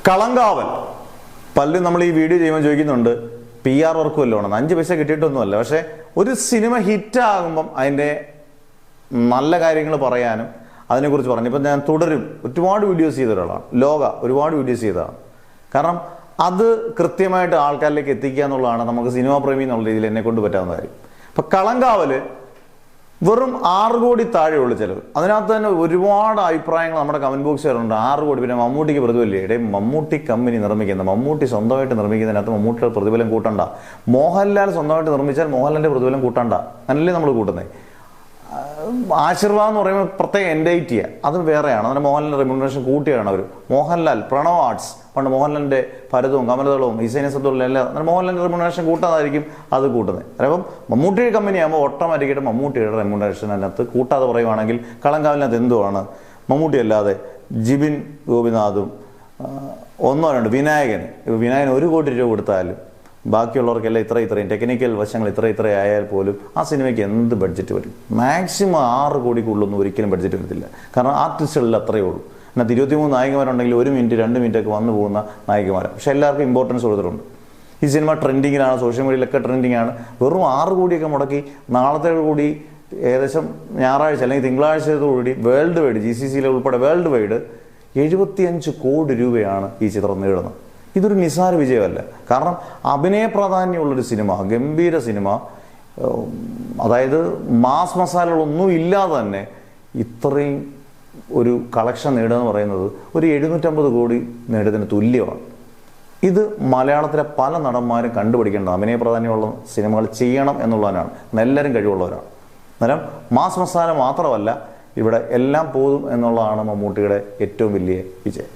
കളങ്കാവൽ പലരും നമ്മൾ ഈ വീഡിയോ ചെയ്യുമ്പോൾ ചോദിക്കുന്നുണ്ട് PR വർക്ക് വല്ലതും 5 പൈസ കിട്ടിയിട്ടൊന്നുമല്ല. പക്ഷെ ഒരു സിനിമ ഹിറ്റാകുമ്പം അതിൻ്റെ നല്ല കാര്യങ്ങൾ പറയാനും അതിനെക്കുറിച്ച് പറഞ്ഞു. ഇപ്പം ഞാൻ തുടരും ഒരുപാട് വീഡിയോസ് ചെയ്ത ഒരാളാണ്, ഒരുപാട് വീഡിയോസ് ചെയ്തതാണ്. കാരണം അത് കൃത്യമായിട്ട് ആൾക്കാരിലേക്ക് എത്തിക്കുക എന്നുള്ളതാണ് നമുക്ക് സിനിമാ പ്രേമി എന്നുള്ള രീതിയിൽ എന്നെ കൊണ്ട് പറ്റാവുന്ന കാര്യം. ഇപ്പം കളങ്കാവൽ വെറും 6 കോടി താഴെയുള്ള ചിലവ്. അതിനകത്ത് തന്നെ ഒരുപാട് അഭിപ്രായങ്ങൾ നമ്മുടെ കമന്റ് ബോക്സിൽ വരുന്നുണ്ട്. 6 കോടി, പിന്നെ മമ്മൂട്ടിക്ക് പ്രതിഫലം. മമ്മൂട്ടി കമ്പനി നിർമ്മിക്കുന്ന, മമ്മൂട്ടി സ്വന്തമായിട്ട് നിർമ്മിക്കുന്നതിനകത്ത് മമ്മൂട്ടിയുടെ പ്രതിഫലം കൂട്ടണ്ട. മോഹൻലാൽ സ്വന്തമായിട്ട് നിർമ്മിച്ചാൽ മോഹൻലാലിന്റെ പ്രതിഫലം കൂട്ടണ്ട, അങ്ങനല്ലേ നമ്മൾ കൂട്ടുന്നത്. ആശീർവാദം എന്ന് പറയുമ്പോൾ പ്രത്യേക എൻഡൈറ്റിയ, അത് വേറെയാണ്. അങ്ങനെ മോഹൻലാലിന്റെ റെമ്യൂണറേഷൻ കൂട്ടിയാണ് അവർ. മോഹൻലാൽ, പ്രണവ് ആർട്സ്, പണ്ട് മോഹൻലാലിന്റെ ഭരതവും കമലതളവും ഹിസൈന സദ്ദുള്ള എല്ലാം അങ്ങനെ മോഹൻലാലിന്റെ റെമ്യൂണറേഷൻ കൂട്ടാതായിരിക്കും അത് കൂട്ടുന്നത്. അപ്പം മമ്മൂട്ടിയുടെ കമ്പനി ആകുമ്പോൾ ഓട്ടോമാറ്റിക്കായിട്ട് മമ്മൂട്ടിയുടെ റെമ്യൂണറേഷൻ അതിനകത്ത് കൂട്ടാതെ പറയുവാണെങ്കിൽ കളങ്കാവലിനകത്ത് എന്തുവാണ്? മമ്മൂട്ടി അല്ലാതെ ജിബിൻ ഗോപിനാഥും ഒന്നോ രണ്ടോ വിനായകൻ 1 കോടി രൂപ കൊടുത്താലും ബാക്കിയുള്ളവർക്കെല്ലാം ഇത്രയും ടെക്നിക്കൽ വശങ്ങൾ ഇത്ര ആയാൽ പോലും ആ സിനിമയ്ക്ക് എന്ത് ബഡ്ജറ്റ് വരും? മാക്സിമം 6 കോടിക്കുള്ളൊന്നും ഒരിക്കലും ബഡ്ജറ്റ് വരത്തില്ല. കാരണം ആർട്ടിസ്റ്റുകളിൽ അത്രയേ ഉള്ളൂ. അതിനകത്ത് 23 നായികമാരുണ്ടെങ്കിൽ 1 മിനിറ്റ് 2 മിനിറ്റൊക്കെ വന്നു പോകുന്ന നായികമാരാണ്. പക്ഷെ എല്ലാവർക്കും ഇമ്പോർട്ടൻസ് കൊടുത്തിട്ടുണ്ട്. ഈ സിനിമ ട്രെൻഡിങ്ങിലാണ്, സോഷ്യൽ മീഡിയയിലൊക്കെ ട്രെൻഡിങ് ആണ്. വെറും 6 കോടിയൊക്കെ മുടക്കി നാളത്തെ കൂടി ഏകദേശം ഞായറാഴ്ച അല്ലെങ്കിൽ തിങ്കളാഴ്ചയോടുകൂടി വേൾഡ് വൈഡ് GCC ഉൾപ്പെടെ വേൾഡ് വൈഡ് 75 കോടി രൂപയാണ് ഈ ചിത്രം നേടുന്നത്. ഇതൊരു നിസ്സാര വിജയമല്ല. കാരണം അഭിനയ പ്രാധാന്യമുള്ളൊരു സിനിമ, ഗംഭീര സിനിമ, അതായത് മാസ് മസാലകളൊന്നും ഇല്ലാതെ തന്നെ ഇത്രയും ഒരു കളക്ഷൻ നേടുക എന്ന് പറയുന്നത് ഒരു 750 കോടി നേടിയതിന് തുല്യമാണ്. ഇത് മലയാളത്തിലെ പല നടന്മാരും കണ്ടുപിടിക്കേണ്ടത്. അഭിനയ പ്രാധാന്യമുള്ള സിനിമകൾ ചെയ്യണം എന്നുള്ളതിനാണ്. എല്ലാവരും കഴിവുള്ളവരാണ്. അന്നേരം മാസ് മസാല മാത്രമല്ല, ഇവിടെ എല്ലാം പോതും എന്നുള്ളതാണ് മമ്മൂട്ടിയുടെ ഏറ്റവും വലിയ വിജയം.